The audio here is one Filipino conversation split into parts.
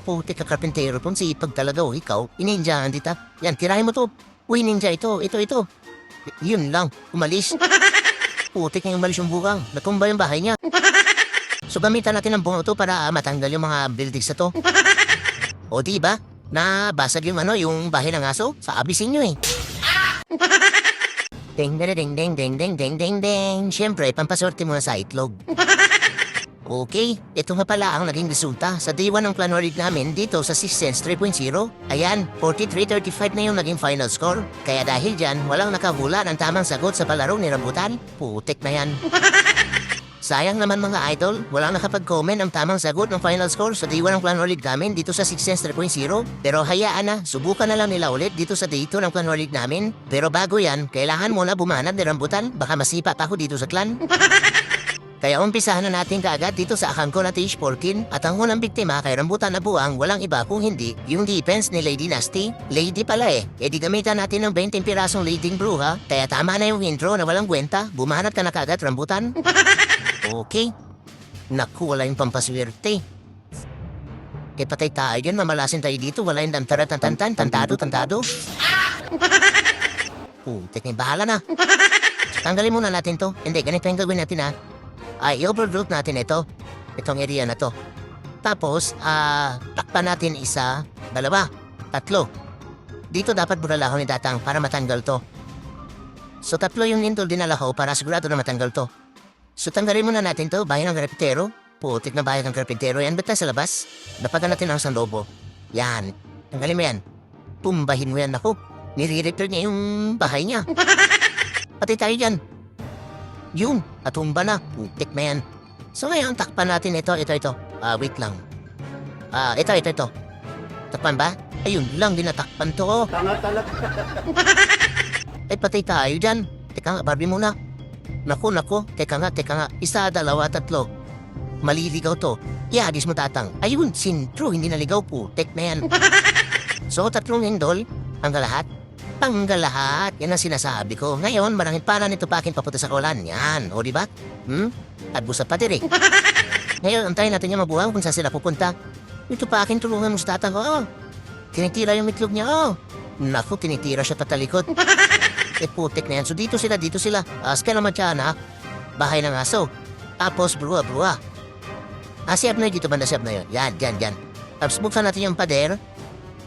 Puti ka karpentero tong sipag talaga oh, ikaw. Ininjahan dita. Yan, tirahin mo to. Uy, ninja ito. Yun lang, umalis. Putik nga umalis yung bukang. Natumba yung bahay niya. So gamitan natin ang bunga to para matanggal yung mga buildings na to. O diba? Nabasag yung yung bahay ng aso. Sa abisin nyo eh. Ding ding ding ding ding ding ding ding ding. Siyempre, pampasorte muna sa itlog. Okay, ito nga pala ang naging resulta sa day 1 ng Planorig namin dito sa 6 Sense 3.0. Ayan, 43-35 na yung naging final score. Kaya dahil dyan, walang nakahula ng tamang sagot sa palaro ni Rambutan. Putik na yan. Sayang naman mga idol, walang nakapag-comment ang tamang sagot ng final score sa day 1 ng Planorig namin dito sa 6 Sense 3.0. Pero hayaan na, subukan na lang nila ulit dito sa day 2 ng Planorig namin. Pero bago yan, kailangan muna bumanat ni Rambutan, baka masipa pa ako dito sa clan. Kaya umpisahan na natin kaagad dito sa akang ko na Tish Porkin at ang unang biktima kay Rambutan na buwang walang iba kung hindi yung defense ni Lady Nasty. Lady pala eh, edi gamitan natin ng 20 pirasong leading bruha kaya tama na yung intro na walang kwenta, bumanat ka na kaagad Rambutan. Okay, naku wala yung pampaswerte. Kaya patay tayo yun, mamalasin tayo dito, wala yung tantado. Putik na bahala na. Tanggalin muna natin to, hindi ganito yung gawin natin ha. Ay, i-overload natin ito. Itong area na to. Tapos, takpan natin isa, dalawa, tatlo. Dito dapat buralahon ni Datang para matanggal to. So, tatlo yung lintol dinala ko para sigurado na matanggal to. So, tanggalin muna natin to, bahay ng karpintero. Putik na bahay ng karpintero. Yan, ba't tayo sa labas? Dapagan natin ang sanlobo. Yan. Tanggalin mo yan. Tumbahin mo yan ako. Nire-repair niya yung bahay niya. Pati tayo dyan. Yun, natumba na. Putik na yan. So ngayon, takpan natin ito. Wait lang. Ito. Takpan ba? Ayun lang, dinatakpan to. Tanga talaga. Patay tayo dyan. Teka nga, Barbie muna. Naku. Teka nga. Isa, dalawa, tatlo. Maliligaw to. Iagis mo Tatang. Ayun, sintro, hindi naligaw. Putik na yan. So, tatlong hindol. Hanggang lahat. Panggalahat, yan ang sinasabi ko. Ngayon, marangit pa na nito pakin papunta sa kolan. Yan, o diba? At busa pa diri. Ngayon, antayin natin niya mabuhang kung saan sila pupunta. Ito pakin, tulungan mo sa Tatang ko. Tinitira yung itlog niya. Naku, tinitira siya tatalikod. Putik na yan. So dito sila. Aska naman siya na. Bahay ng aso. Tapos, bruha. Siap na dito banda, siap na yun. Yan. Tapos buksan natin yung pader.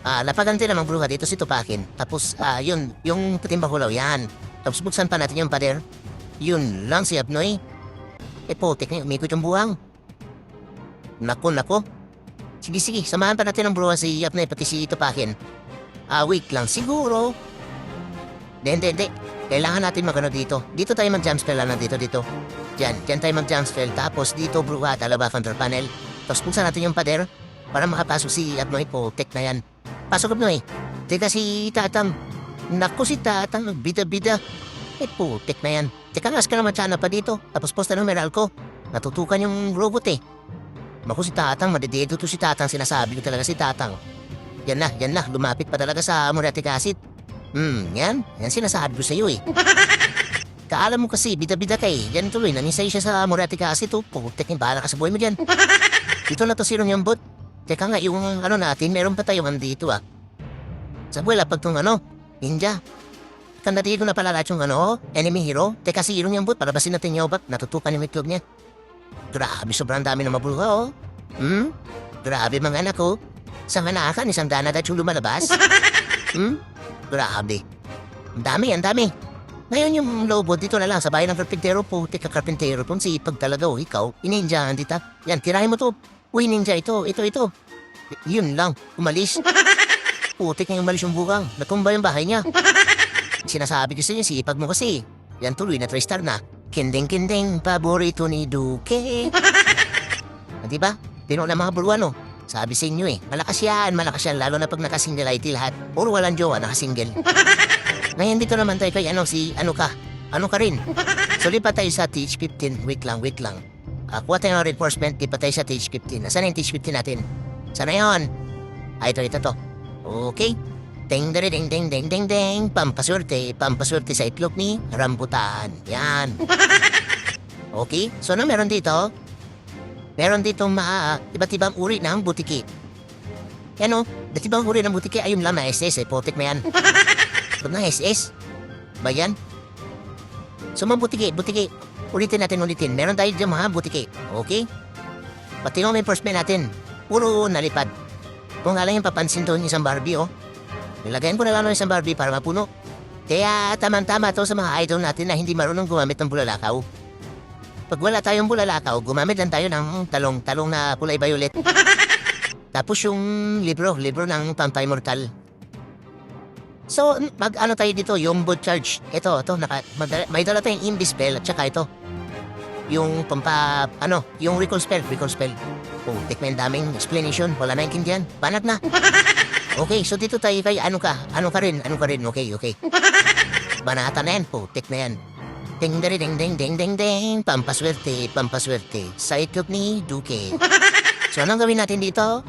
Napagante namang bruha dito si Tupakin. Tapos, yun, yung puting bakulaw, yan. Tapos buksan pa natin yung pader. Yun lang si Abnoy. Putik na, umikot yung buwang. Naku. Sige, samahan pa natin ang bruha si Abnoy, pati si Tupakin. Wait lang, siguro. Hindi. Kailangan natin magano dito. Dito tayo mag-jump spell lang dito. Diyan tayo mag-jump spell. Tapos dito, bruha, talaba, control panel. Tapos buksan natin yung pader para makapasok si Abnoy. Putik na yan. Pasok Abnoy. Teka si Tatang. Naku si Tatang. Bida. Putik na yan. Teka nga, ka naman tsana pa dito. Tapos posta ng Meralco. Natutukan yung robot eh. Naku si Tatang. Madidedo to si Tatang. Sinasabi ko talaga si Tatang. Yan na. Lumapit pa talaga sa muriatic acid. Yan sinasabi ko sa iyo eh. Kaalam mo kasi, bida ka eh. Yan tuloy, namisay siya sa muriatic acid to. Putik na, bahala ka sa buhay mo dyan. Dito na to si Ron yung bot. Teka nga, yung natin, meron pa tayo dito Sa buwela, pag itong ninja. Kandatigo na pala lahat yung enemy hero. Teka si Irong yung boot, palabasin natin yung ba't natutukan yung itlog niya. Grabe, sobrang dami na mabuluha Grabe mga anak ko. Sa nganakan, isang dana dahil yung lumalabas. Grabe. Ang dami. Ngayon yung lobo dito na lang sa bahay ng karpintero. Putik ka karpintero tong sipag talaga ikaw. Ininjahan dita. Yan, tirahin mo to. Uy, ninja ito. Yun lang, umalis. Putik na umalis yung bukang. Natumba yung bahay niya. Sinasabi ko sa inyo, sipag mo kasi. Yan tuloy na 3-star na. Kinding, paborito ni Duque. Diba? Tino na mga bulwan Sabi sa inyo malakas yan, lalo na pag nakasingle IT lahat. Or walang jowa, nakasingle. Ngayon dito naman tayo kay ano ka rin. So lipat tayo sa Teach 15, wait lang. Kuha tayo ng reinforcement, lipat tayo sa Teach 15. Nasaan yung Teach 15 natin? Sana yun? Ito to. Okay. Ding. Pampaswerte sa itlog ni Rambutan. Yan. Okay, so meron dito? Meron ditong iba't ibang uri ng butiki. Yan o, dati bang huli ng butike? Ayun lang na SS eh, putik na yan. Ba't na SS? Ba yan? So mga butike. Ulitin. Meron tayo dyan mga butike. Okay? Pati nung may first man natin, puro nalipad. Kung nga lang yung papansin doon isang Barbie, oh. Nilagayan ko na lang ng isang Barbie para mapuno. Kaya tamang-tama to sa mga idol natin na hindi marunong gumamit ng bulalakaw. Pag wala tayong bulalakaw, gumamit lang tayo ng talong na kulay violet. Tapos yung libro ng Pampay Mortal. So, mag-ano tayo dito, yung boot charge. Ito, may dala tayong Invis spell at saka ito. Yung yung recall spell. Oh, tikman daming explanation. Wala na intindihan. Banat na. Okay, so dito tayo kay ano ka rin. Okay. Banata na yan po, tik na yan. Ding ding. Pampaswerte. Sa itlog ni Duque. So, anong gawin natin dito?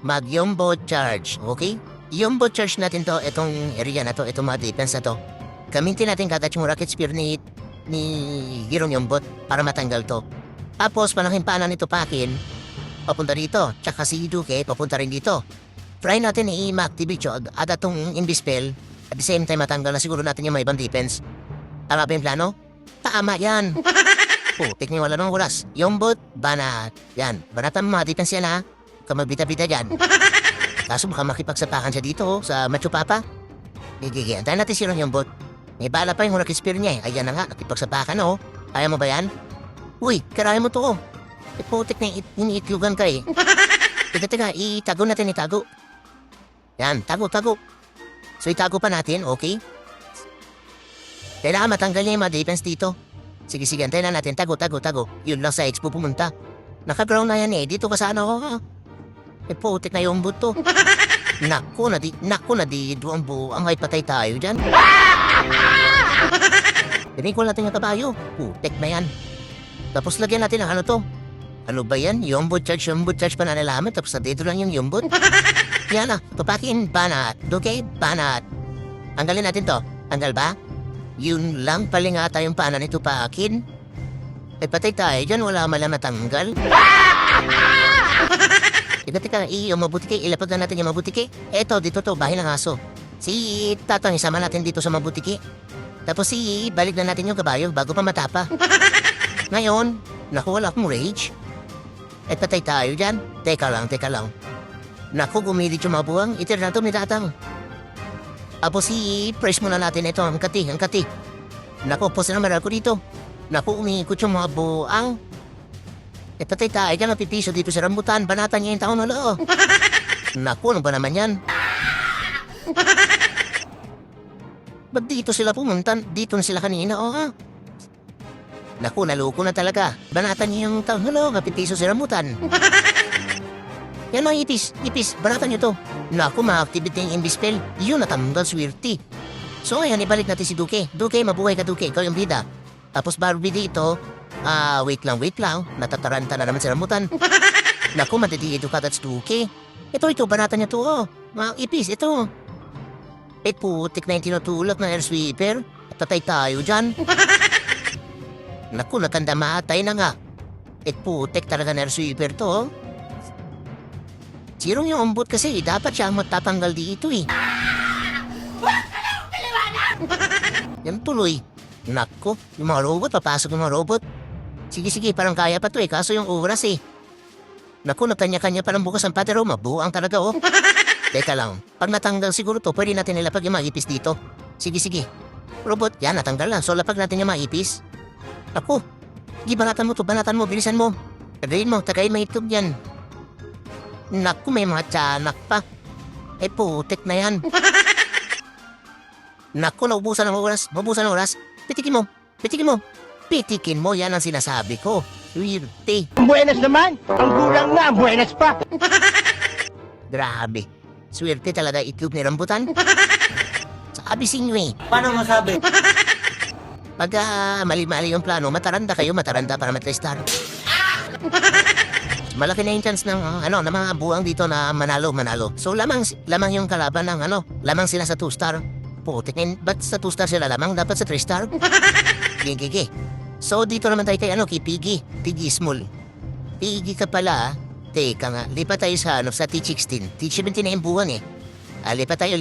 Mag-yombo charge, okay? Yombo charge natin to, itong area na to, itong mga defense na to. Gamitin natin kagad yung rocket spear ni Girong Yombot para matanggal to. Tapos, malaking paanan nito pakin, papunta dito. Tsaka si Duque, papunta rin dito. Try natin i-activate yun at itong Invispell. At the same time, matanggal na siguro natin yung may ibang defense. Tama ba yung plano? Tama yan. Putik niyo wala nung oras. Yombot, banat. Yan, banatan mo mga defense yan ha. Kamabita-bita dyan. Kaso baka makipagsapakan siya dito sa Machu Papa. Gigi, antayin natin si Ron Yombot. May bala pa yung rocket spear niya eh. Ayan na nga, nakipagsapakan oh. Kaya mo ba yan? Uy, karaya mo to oh. Putik na iniitlugan ka eh. Teka, itago natin. Yan, tago. So itago pa natin, okay? Kailangan matanggal niya yung mga defense dito. Sige, antayin na natin. Tago. Yun lang sa expo pumunta. Naka-ground na yan eh. Dito ka sana ako. Putik na yung buto. Naku na di doon ang ay patay tayo dyan. Pinigol natin yung kabayo. Putik na yan. Tapos lagyan natin ng ano to. Ano ba yan? Yombot charge pa na nalaman. Tapos dito lang yung yombot. Yan na, papakin, banat. Okay, banat. Tanggalin natin to. Tanggal ba? Yun lang pala nga tayong paanan nito pakin. Patay tayo dyan, wala malang matanggal. Teka, yung mabutike, ilapag na natin yung mabutike. Eto, dito to, bahay ng aso. Si Tatang, isama natin dito sa mabutike. Tapos balik na natin yung kabayo bago pa matapa. Ngayon, naku, wala akong rage. Patay tayo dyan. Teka lang. Naku, gumilit yung mga buwang. Itir na to ni Tatang. Tapos press muna natin ito, ang kati. Naku, posa na maral ko dito. Naku, umiikot yung mga buwang. Patay tayo dyan, napipiso dito sa rambutan. Banatan niya yung taon na loo. Naku, ano ba naman yan? Ba't dito sila pumunta? Dito na sila kanina, oh. Naku, naluko na talaga. Banatan niya yung taon na loo, napipiso sa rambutan. Yan mga ipis, banatan niyo to. Naku, ma-activate na yung Invispell. Yun, natanggal swerte. So ngayon, ibalik natin si Duque. Duque, mabuhay ka Duque, ikaw yung bida. Tapos Barbie dito, wait lang. Natataranta na naman sa ramutan. Naku, matitiito ka that's Duque. Ito, banatan niya to, oh. Mga ipis, ito. Putik na yung tinutulak ng air sweeper. Tatay tayo dyan. Naku, natanda matay na nga. Putik talaga ng air sweeper to, oh. Sirong yung umbot kasi, dapat siya ang matatanggal dito eh. Yan tuloy. Naku, yung mga robot, papasok yung mga robot. Sige, parang kaya pa to eh, kaso yung oras eh. Naku, kanya-kanya pa ng bukas ang patero, mabuang talaga oh. Teka lang, pag natanggal siguro to, pwede natin nilapag yung mga ipis dito. Sige. Robot, yan, natanggal na. So, lapag natin yung mga ipis. Naku, banatan mo, bilisan mo. Tagayin mo itlog yan. Naku, may mga tiyanak pa. Putik na yan. Naku, naubusan ng oras. Pitikin mo. Pitikin mo, yan ang sinasabi ko. Swerte. Buenas naman! Ang gulang na, buenas pa! Grabe. Swerte talaga itlog ni rambutan. Sabi sinyo eh. Paano masabi? Pag mali-mali yung plano, mataranda para mat-restart. Malaki na yung chance ng mga buwang dito na manalo. So lamang yung kalaban ng lamang sila sa 2-star. Putik na ba't sa 2-star sila lamang? Dapat sa 3-star? Gigi. So dito naman tayo kay Piggy. Piggy Small. Piggy ka pala. Teka nga, lipat tayo sa T16. T17 na yung buwan eh. Lipat tayo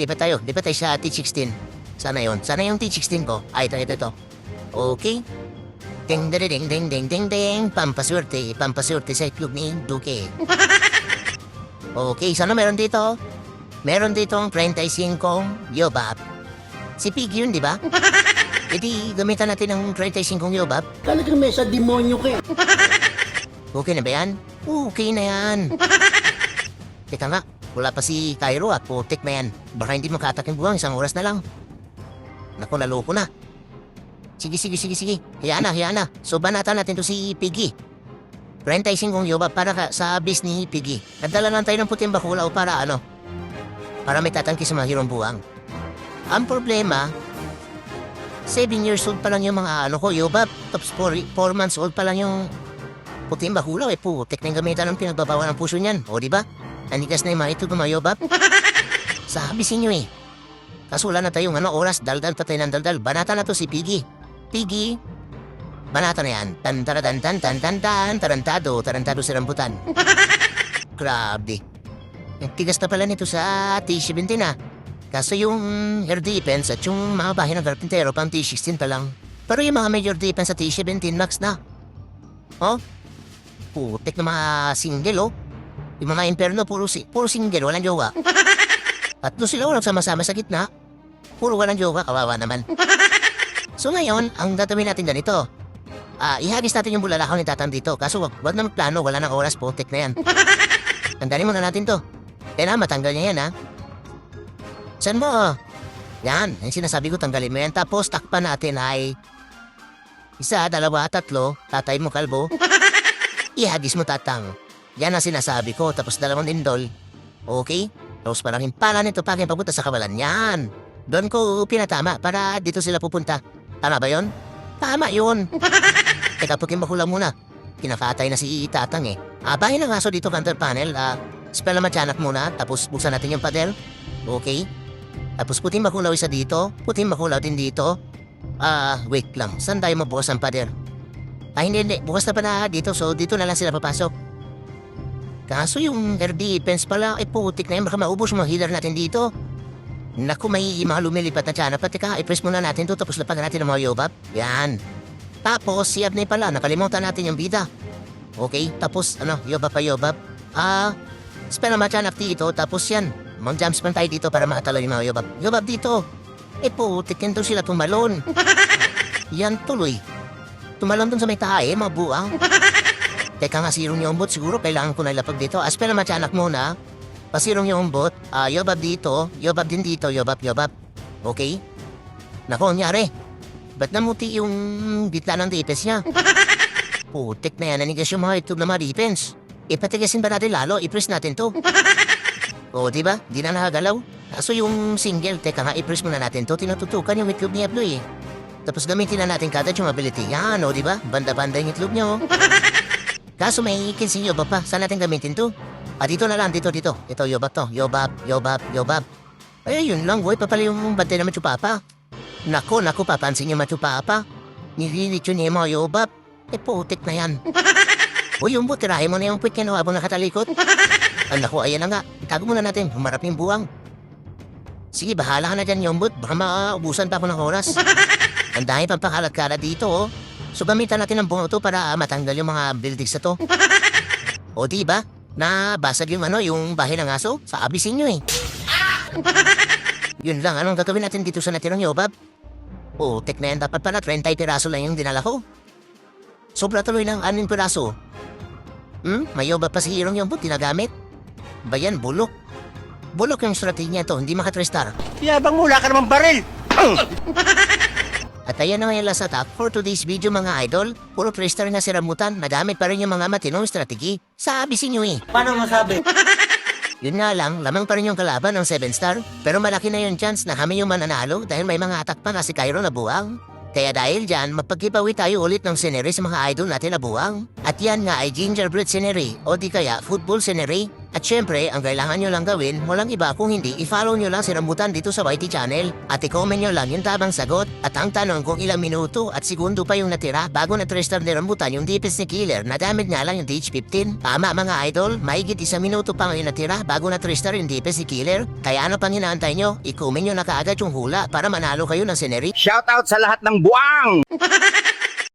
sa T16. Sana yung T16 ko. Ito. Okay. Ding ding ding ding ding ding ding. Pampaswerte sa itlog ni Duque. Okay, sana meron dito. Meron ditong 35 yobab. Si Piggy yun, di ba? E di, gamitan natin ng 35 yobab. Talagang may sa demonyo ka. Okay na ba yan? Okay na yan. Teka nga, wala pa si Cairo at putik na yan. Baka hindi makatak yung buwang, 1 oras na lang. Naku, naloko na. Sige. Hayaan na. So, banatan natin to si Piggy. 35 yobab para sa bis ni Piggy. Nadala lang tayo ng puting bakulaw para para may tatangki sa mga hirong buwang. Ang problema, 7 years old pa lang yung mga yobab. Tapos 4 months old pa lang yung puting bakulaw. Putik na yung gamitan ng pinagbabawa ng puso niyan. O, diba? Anigas na yung mga ito ng mga yobab. Sabi sa inyo eh. Kaso wala na tayong oras. Daldal pa tayo ng daldal. Banata na to si Piggy. Piggy. Banata na yan. Tarantado sa rambutan. Grabe. Ang tigas na pala nito sa T17 na. Kaso yung air defense at yung mga bahay ng karpintero pang T16 pa lang. Pero yung mga major defense sa T17 max na. Oh? Putik na mga single Yung mga imperno puro single, walang jowa. At doon sila walang sama-sama sa gitna. Puro walang jowa, kawawa naman. So ngayon, ang gagawin natin ganito. Ihagis natin yung bulalakaw ni Tatang dito. Kaso wag na magplano, wala nang oras, putik na yan. Tandaan muna natin to. Kaya matanggal niya yan Saan mo? Yan, yung sinasabi ko tanggalin mo yan. Tapos takpan natin ay 1, 2, 3, tatay mo kalbo. Ihagis mo Tatang. Yan ang sinasabi ko. Tapos 2 lindol. Okay? Tapos parang impala nito pag papunta sa kawalan. Yan. Doon ko pinatama para dito sila pupunta. Tama ba yun? Tama yun. Teka, pukin-bakulang muna. Kinakatay na si Tatang eh. Bahin ang aso dito counter panel. Spell na matyanak muna. Tapos buksan natin yung pader. Okay? Tapos puting makulaw isa dito. Puting makulaw din dito. Wait lang. Saan tayo mabukas ang pader? Hindi. Bukas na pa na dito. So dito na lang sila papasok. Kaso yung air defense pala, putik na yun. Baka maubos yung mga healer natin dito. Naku, may mga lumilipat na tiyan. Teka, i-press muna natin to. Tapos lapan natin ang mga yobab. Yan. Tapos, si Abney pala. Nakalimutan natin yung bida. Okay, tapos, yobab pa yobab. Spell na matyanak dito. Tapos yan. Mag-jump spam tayo dito para makatalo yung mga yobab. Yobab dito. Putik yan doon sila tumalon. Yan tuloy. Tumalon doon sa may tae, mga buang. Teka nga, sirong yung bot. Siguro kailangan ko na ilapag dito. Spell na matyanak muna. Pasirong yung bot. Yobab dito. Yobab din dito. Yobab. Okay? Naku, nangyari. Ba't namuti yung gitna ng defense niya? Putik na yan. Nanigas yung mga itub na mga defense. Ipatigasin ba natin lalo? I-press natin to. O, diba? Di na nakagalaw. Kaso yung single, teka nga, i-press muna natin to. Tinututukan yung itlog ni Ablo eh. Tapos gamitin na natin kagad yung ability. Yan, o, diba? Banda-banda yung itlog niya, o. Kaso may 15 yobab pa. Saan natin gamitin to? Dito na lang. Dito. Ito, yobab to. Yobab. Ay, yun lang, boy. Papala yung bantay na Machupapa. Naku, papansin yung Machupapa. Nililit yun yung mga yobab. Putik na yan. Uy, yung bot, tirahin mo na yung puwit niya habang nakatalikot. Naku, ayan na nga. Itago muna natin. Humarap yung buwang. Sige, bahala ka na dyan yung bot. Baka maubusan pa ako ng oras. Ang dahil pang pakalat-kalat dito, oh. So, gamitan natin ng bungo to para matanggal yung mga buildings na to. O, diba? Nabasag yung yung bahay ng aso. Sabi sa inyo eh. Yun lang, anong gagawin natin dito sa natirang yobab? Tek na yan, dapat pala 30 piraso lang yung dinala ko. Sobra tuloy ng 6 piraso. May yobab pa si Hirong yung tinagamit. Bayan, bulok. Bulok yung strategy to, hindi maka 3 star. Yabang mula ka naman baril! At ayan na ngayon sa top for today's video mga idol. Puro 3 star na si Rambutan, madamit pa rin yung mga matinong strategy. Sabi si nyo eh. Paano masabi? Yun nga lang, lamang pa rin yung kalaban ng 7 star. Pero malaki na yung chance na kami yung mananalo dahil may mga atak pa nga si Cairo na buwang. Kaya dahil dyan, mapagkipawi tayo ulit ng scenery sa mga idol natin na buwang. At yan nga ay gingerbread scenery o di kaya football scenery. At syempre, ang kailangan nyo lang gawin, walang iba kung hindi, i-follow nyo lang si Rambutan dito sa YT channel. At i-comment nyo lang yung tabang sagot. At ang tanong kung ilang minuto at segundo pa yung natira bago na-trestar ni Rambutan yung deepest ni Killer, nadamit nga lang yung DH15. Tama mga idol, mahigit 1 minuto pa ngayon natira bago na-trestar yung deepest ni Killer. Kaya ano pang hinaantay nyo? I-comment nyo na kaagad yung hula para manalo kayo ng seneri. Shoutout sa lahat ng buwang!